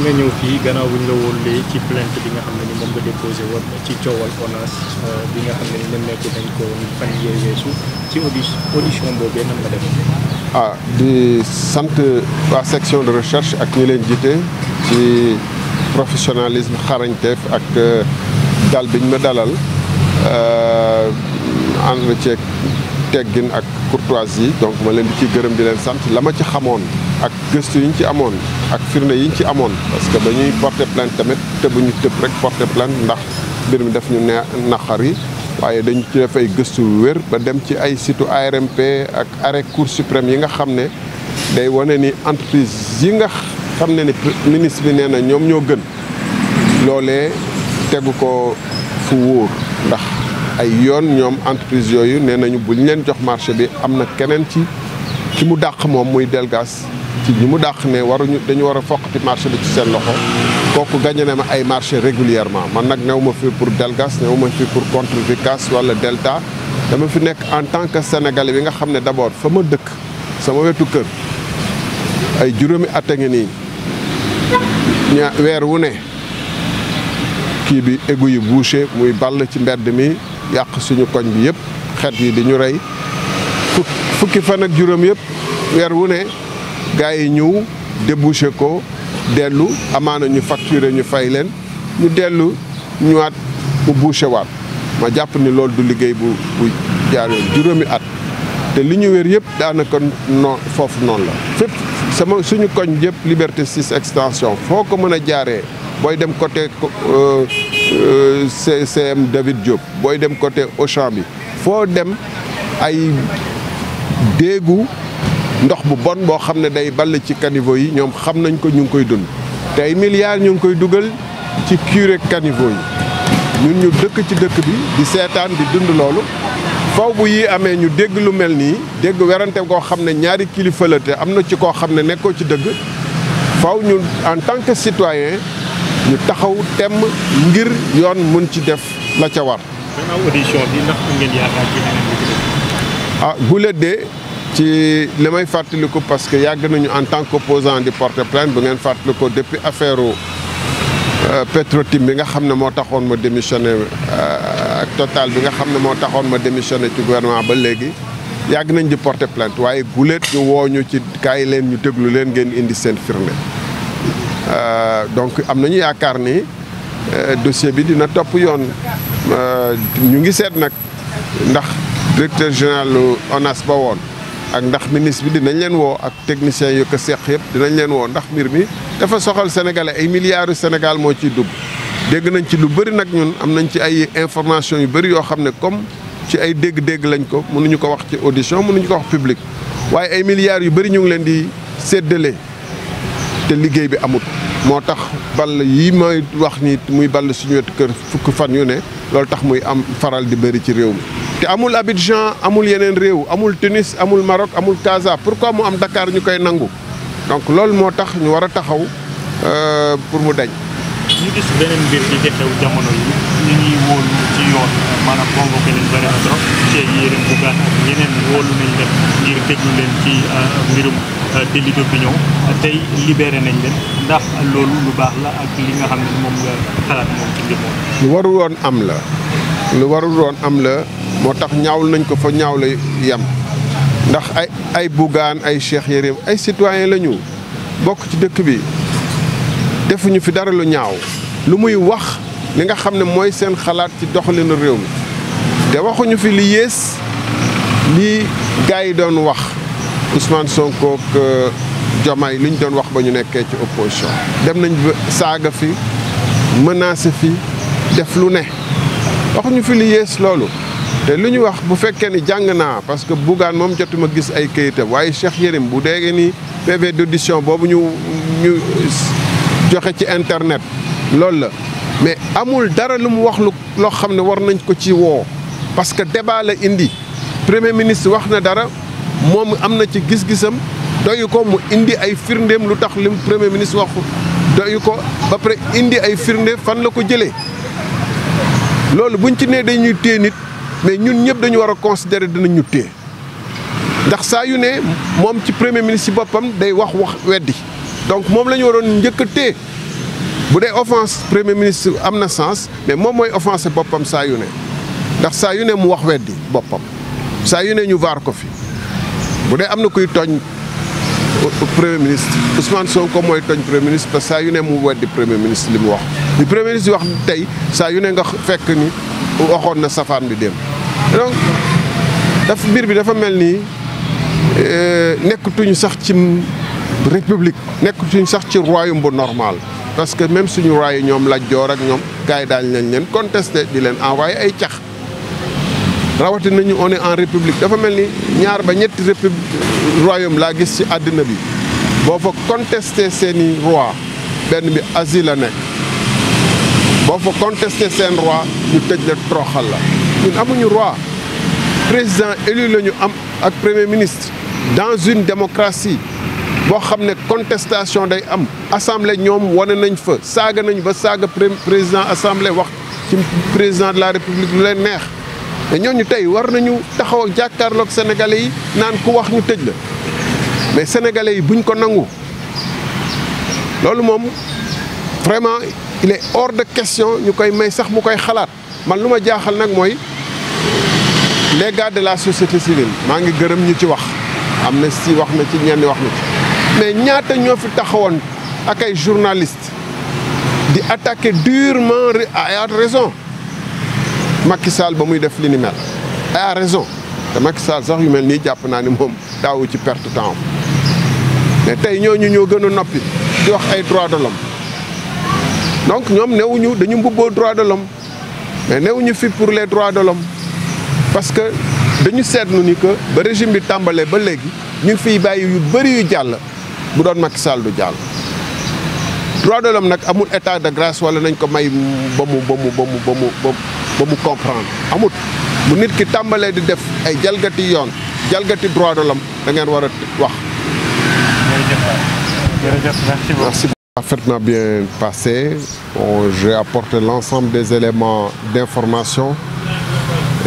nga ñëw fii gannaaw bu ñu la wóolee ci plainte bi nga xam ne ni moom nga déposé woon ci coowal ONAS bi nga xam ne ni nemmeeku nañ ko fan yee weesu ci audition boobee nan nga def. di sant waa section de recherche ak ñi leen jiite ci professionnalisme xarañteef ak dal biñ ma dalal ànd ceeg teggin ak courtoisie donc ma leen di ciy gërëm di leen sant la ma ci xamoon ak gëstu yi ñu ci amoon ak firnde yi ñu ci amoon parce que ba ñuy porter plainte tamit te bu ñu tëb rek porter plainte ndax mbir mi def ñu naqari waaye dañu ci def ay gëstu wér ba dem ci ay site ARMP ak arrêt Cour suprême yi nga xam ne day wane ni entreprise yi nga xam ne ni ministre bi nee na ñoom ñoo gën loolee tegu ko fu wóor ndax ay yoon ñoom entreprise yooyu nee nañu bu ñu leen jox marché bi am na keneen ci mu dàq moom muy Delgas ci ñi mu dàq ne dañu war a foqati marché bi ci seen loxo kooku gagné na ma ay marché régulièrement man nag new ma fi pour Delgas new ma fi pour Contrevicas wala Delta dama fi nekk en tant que sénégalais bi nga xam ne d'abord fa ma dëkk sama wetu kër ay juróomi at a ngi nii weer wu ne kii bi égout yi bouché muy ball ci mbedd mi yàq suñu koñ bi yëpp xet yi di ñu rey fukki fan ak juróom yëpp weer wu ne gars yi ñëw débouché ko dellu amaana ñu facturé ñu fay leen ñu dellu ñëwaat mu bouché waat ma jàpp ni loolu du liggéey bu jaar yoon juróomi at te li ñu wér yëpp daanaka foofu noonu la fépp suñu koñ yëpp Liberté 6 extension foo ko mën a jaaree booy dem côté CM David Diop booy dem côté Auchan bi foo dem ay déegu ndox bu bon boo xam ne day ball ci caniveau yi ñoom xam nañ ko ñu ngi koy dund te ay milliards ñu ngi koy dugal ci curé caniveau yi ñun ñu dëkk ci dëkk bi di seetaan di dund loolu faw bu yi amee ñu dégg lu mel nii dégg werante koo xam ne ñaari kilifa la te am na ci koo xam ne nekkoo ci dëgg faw ñu en tant que citoyen ñu taxaw temm ngir yoon mun ci def la ca war. gannaaw audition bi ndax ngeen yaakaar ci leneen gulet de ci li may fàttaliku parce que yàgg nañu en tant qu'opposant di porter plainte bu ngeen fàttaliku depuis affaire Petro-Tim bi nga xam ne moo taxoon ma démissionné ak Total bi nga xam ne moo taxoon ma démissionné ci gouvernement ba léegi yàgg nañ di porter plainte waaye gulet ñu woo ñu ci kaay leen ñu déglu leen ngeen indi seen firnde donc am nañu yaakaar ni dossier bi dina topp yoon ñu ngi seet nag ndax directeur général ONAS ba woon ak ndax ministre bi dinañ leen woo ak techniciens yu ko seq yëpp dinañ leen woo ndax mbir mi dafa soxal sénégalais ay milliards yu Sénégal moo ciy dugg dégg nañ ci lu bëri nag ñun am nañ ci ay information yu bëri yoo xam ne comme ci ay dégg-dégg lañ ko mënuñu ko wax ci audition mënuñu ko wax public waaye ay milliards yu bëri ñu ngi leen di séddale te liggéey bi amut moo tax ball yi may wax ni muy ball suñu wetu kër fukk fan yu ne loolu tax muy am faral di bëri ci réew mi te amul Abidjan amul yeneen réew amul Tunis amul Maroc amul Casa pourquoi mu am Dakar ñu koy nangu donc loolu moo tax ñu war a taxaw pour mu dañ. ñu gis beneen mbir di xew jamono yi ñu ñuy wóolu ci yoon maanaam convoqué leen bëri na trop Cheikh Yérim Bougane ak ñeneen wóolu nañ leen ngir déglu leen ci mbirum délit d'opinion tey libéré nañ leen ndax loolu lu baax la ak li nga xam ne moom nga xalaat moom ci mbir moom. lu warul woon am la moo tax ñaawul nañ ko fa ñaaw la yem ndax ay Bougane ay Cheikh Yérim ay citoyen la ñu bokk ci dëkk bi defuñu fi dara lu ñaaw lu muy wax li nga xam ne mooy seen xalaat ci doxalinu réew mi te waxuñu fi li yées li gars yi doon wax Ousmane Sonko ak Diomaye li ñu doon wax ba ñu nekkee ci opposition dem nañ ba saaga fi menacé fi def lu ne waxuñu fi li yées loolu te lu ñu wax bu fekkee ni jàng naa parce que Bougane moom jotuma gis ay këyitam waaye Cheikh Yérim bu dee ni PV d'audition boobu ñu joxe ci internet loolu la mais amul dara lu mu wax loo xam ne war nañ ko ci woo parce que débat la indi premier ministre wax na dara moom am na ci gis-gisam doyu ko mu indi ay firndeem lu tax li premier ministre wax doyu ko ba pare indi ay firnde fan la ko jëlee loolu buñ ci nee dañuy téye nit mais ñun ñëpp dañu war a considérer dinañ ñu téye ndax saa yu ne moom ci premier ministre ci boppam day wax weddi donc moom la ñu waroon njëkk a téye bu dee offense premier ministre am na sens mais moom mooy offensé boppam saa yu ne ndax saa yu ne mu wax weddi boppam saa yu ne ñu vaar ko fi bu dee am na kuy tooñ premier ministre Ousmane Sonko mooy tooñ premier ministre parce que saa yu ne mu weddi premier ministre li mu wax li premier ministre wax tey saa yu ne nga fekk ni waxoon na safaan bi dem donc daf mbir bi dafa mel ni nekkatuñu sax ci république nekkatuñu sax ci royaume bu normal parce que même suñu royaume ñoom Lat Joor ak ñoom gars yi daañu leen contesté di leen envoyé ay cax rawati nañu on est en république dafa mel ni ñaar ba ñetti royaume laa gis ci àddina bi boo fa contesté seeni roi benn bi Asie la nekk boo fa contesté seen roi ñu tëj la toroxal la ñun amuñu roi président élu la ñu am ak premier ministre dans une démocratie boo xam ne contestation day am assemblée ñoom wane nañ fa saaga nañ ba saaga président assemblée wax ci président de la république lu leen neex mais ñooñu tey war nañu taxaw ak jàkkaarloog sénégalais yi naan ku wax ñu tëj la mais sénégalais yi buñ ko nangu loolu moom vraiment il est hors de question ñu koy may sax mu koy xalaat man lu ma jaaxal nag mooy les gars de la société civile maa ngi gërëm ñu ci wax Amnesty wax na ci ñenn wax na ci mais ñaata ñoo fi taxawoon ak ay journalistes di attaquer durement à raison Macky Sall ba muy def li ni mel à raison te Macky Sall sax yu mel nii jàpp naa ni moom daawu ci perte temps mais tey ñooñu ñoo gën a noppi di wax ay droits de l'homme donc ñoom newuñu dañu mbubboo droits de l'homme mais newuñu fi pour les droits de l'homme parce que dañu seetlu ni que ba régime bi tàmbalee ba léegi ñu ngi fiy bàyyi yu bëri yu jàll bu doon Macky Sall du jàll. droit de l'homme nag amul état de grâce wala nañ ko may ba mu comprendre amut bu nit ki tàmbalee di def ay jalgati yoon jalgati droit de l'homme da ngeen war a wax. Merci. Parfaitement bien passé. Bon, j'ai apporté l'ensemble des éléments d'information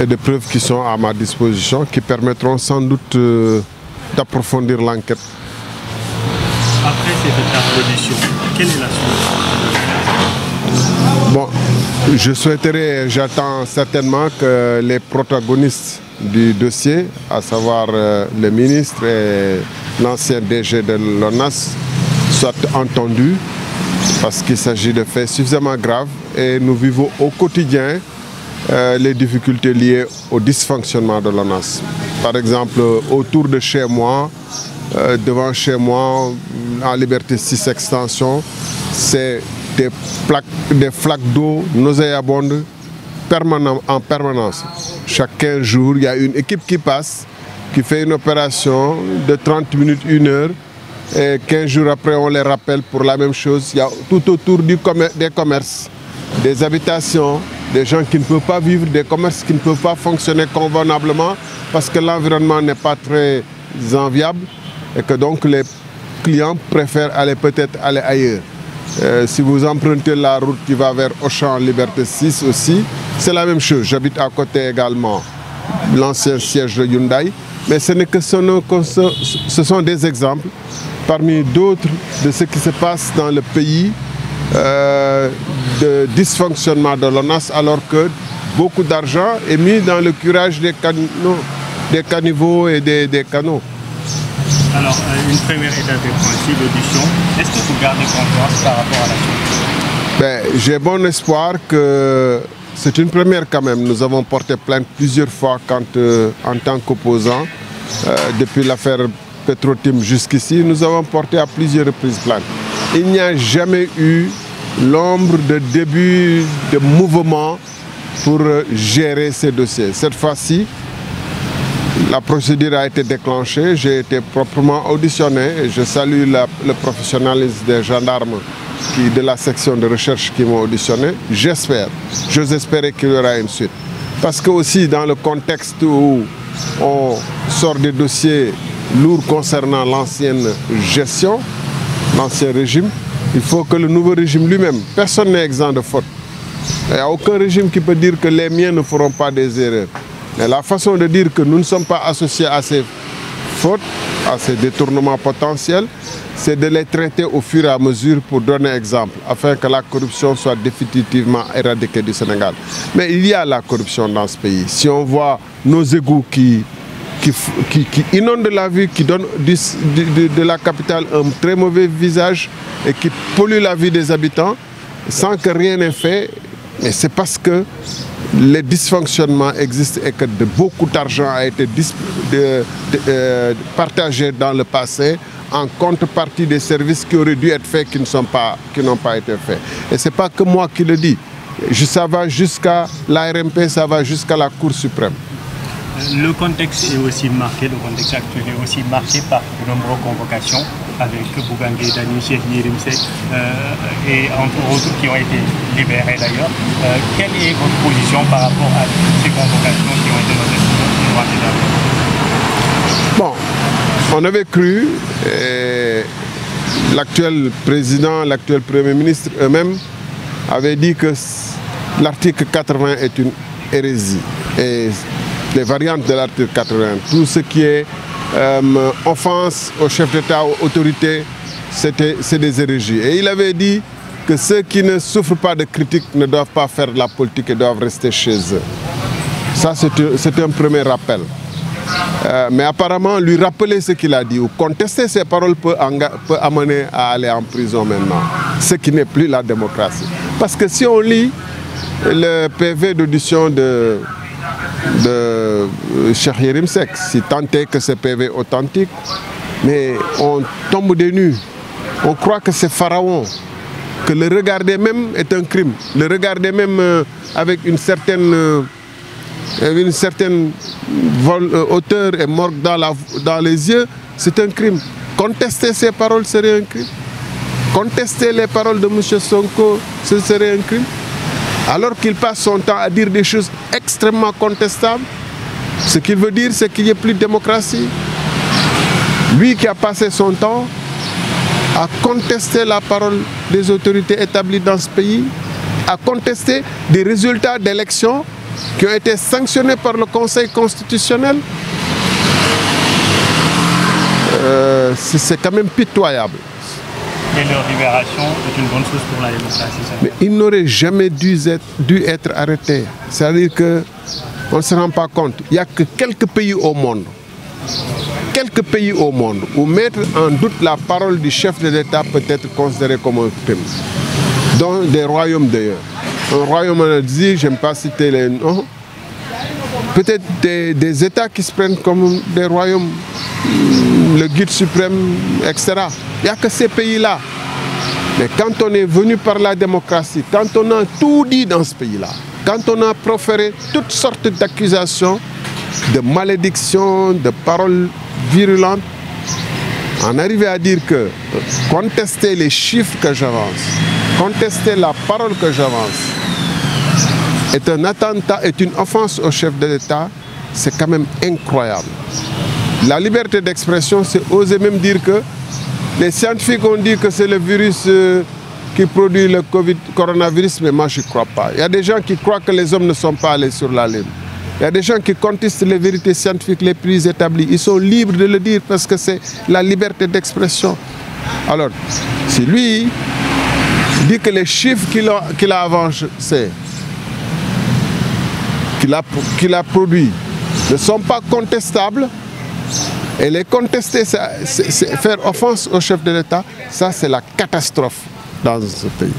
et de preuves qui sont à ma disposition, qui permettront sans doute d'approfondir l'enquête. Après cette audition, quelle est la suite? Bon, je souhaiterais, j'attends certainement que les protagonistes du dossier, à savoir le ministre et l'ancien DG de l'ONAS, soient entendus parce qu'il s'agit de faits suffisamment graves et nous vivons au quotidien les difficultés liées au dysfonctionnement de l'ONAS. Par exemple, autour de chez moi, devant chez moi, en Liberté 6 extension, c'est des flaques d'eau nauséabondes en permanence. Chaque 15 jours, il y a une équipe qui passe, qui fait une opération de 30 minutes, 1 heure, et 15 jours après, on les rappelle pour la même chose. Il y a tout autour des commerces, des habitations, des gens qui ne peuvent pas vivre, des commerces qui ne peuvent pas fonctionner convenablement parce que l'environnement n'est pas très enviable et que donc les clients préfèrent peut-être aller ailleurs. Si vous empruntez la route qui va vers Auchan, Liberté 6 aussi, c'est la même chose. J'habite à côté également l'ancien siège de Hyundai, mais ce sont des exemples parmi d'autres de ce qui se passe dans le pays de dysfonctionnement de l'ONAS alors que beaucoup d'argent est mis dans le curage des caniveaux et des canaux. Alors, une première étape est franchie, l'audition. Est-ce que vous gardez confiance par rapport à la suite? J'ai bon espoir que c'est une première quand même. Nous avons porté plainte plusieurs fois en tant qu'opposants. Depuis l'affaire Petro-Tim jusqu'ici, nous avons porté à plusieurs reprises plainte. Il n'y a jamais eu l'ombre de début de mouvement pour gérer ces dossiers. Cette fois-ci, la procédure a été déclenchée, j'ai été proprement auditionné et je salue le professionnalisme des gendarmes de la section de recherche qui m'ont auditionné. J'ose espérer qu'il y aura une suite. Parce que aussi dans le contexte où on sort des dossiers lourds concernant l'ancienne gestion, l'ancien régime, il faut que le nouveau régime lui-même, personne n'est exempt de faute. Il n'y a aucun régime qui peut dire que les miens ne feront pas des erreurs. Mais la façon de dire que nous ne sommes pas associés à ces fautes, à ces détournements potentiels, c'est de les traiter au fur et à mesure pour donner exemple, afin que la corruption soit définitivement éradiquée du Sénégal. Mais il y a la corruption dans ce pays. Si on voit nos égouts qui inondent la vie, qui donnent de la capitale un très mauvais visage et qui polluent la vie des habitants, sans que rien n'est fait, mais c'est parce que les dysfonctionnements existent et que beaucoup d'argent a été partagé dans le passé en contrepartie des services qui auraient dû être faits, qui n'ont pas été faits. Et ce n'est pas que moi qui le dis. Ça va jusqu'à l'ARMP, ça va jusqu'à la Cour suprême. Le contexte est aussi marqué, le contexte actuel est aussi marqué par de nombreuses convocations avec Bougane Gueye Dany, Cheikh Yérim Seck et entre autres qui ont été libérés d'ailleurs. Quelle est votre position par rapport à ces convocations qui ont été notées sur le droit? Bon, on avait cru, l'actuel président, l'actuel Premier ministre eux-mêmes avaient dit que l'article 80 est une hérésie. Et les variantes de l'article 80, tout ce qui est offense au chef d'État, aux autorités, c'est des hérésies. Et il avait dit que ceux qui ne souffrent pas de critiques ne doivent pas faire de la politique et doivent rester chez eux. Ça, c'est un premier rappel. Mais apparemment, lui rappeler ce qu'il a dit ou contester ses paroles peut amener à aller en prison maintenant, ce qui n'est plus la démocratie. Parce que si on lit le PV d'audition de Cheikh Yérim Seck, si tant est que ce PV est authentique, mais on tombe des nues. On croit que c'est pharaon, que le regarder même est un crime. Le regarder même avec une certaine hauteur et morgue dans les yeux, c'est un crime. Contester ces paroles serait un crime. Contester les paroles de M. Sonko, ce serait un crime. Alors qu'il passe son temps à dire des choses extrêmement contestables, ce qu'il veut dire, c'est qu'il n'y ait plus de démocratie. Lui qui a passé son temps à contester la parole des autorités établies dans ce pays, à contester des résultats d'élections qui ont été sanctionnés par le Conseil constitutionnel, c'est quand même pitoyable. Et leur libération est une bonne chose pour la démocratie. Mais ils n'auraient jamais dû être arrêtés. C'est-à-dire qu'on ne se rend pas compte. Il n'y a que quelques pays au monde où mettre en doute la parole du chef de l'État peut être considéré comme un crime. Dans des royaumes d'ailleurs. Un royaume en Asie, je n'aime pas citer les noms. Peut-être des États qui se prennent comme des royaumes, le guide suprême, etc. Il n'y a que ces pays-là. Mais quand on est venu par la démocratie, quand on a tout dit dans ce pays-là, quand on a proféré toutes sortes d'accusations, de malédictions, de paroles virulentes, on arrivait à dire que contester les chiffres que j'avance, contester la parole que j'avance, est un attentat, est une offense au chef de l'État, c'est quand même incroyable. La liberté d'expression, c'est oser même dire que les scientifiques ont dit que c'est le virus qui produit le coronavirus, mais moi je ne crois pas. Il y a des gens qui croient que les hommes ne sont pas allés sur la Lune. Il y a des gens qui contestent les vérités scientifiques les plus établies. Ils sont libres de le dire parce que c'est la liberté d'expression. Alors, si lui dit que les chiffres qu'il a avancés, qu'il a produits, ne sont pas contestables, et les contester, c'est faire offense au chef de l'État, ça c'est la catastrophe dans ce pays.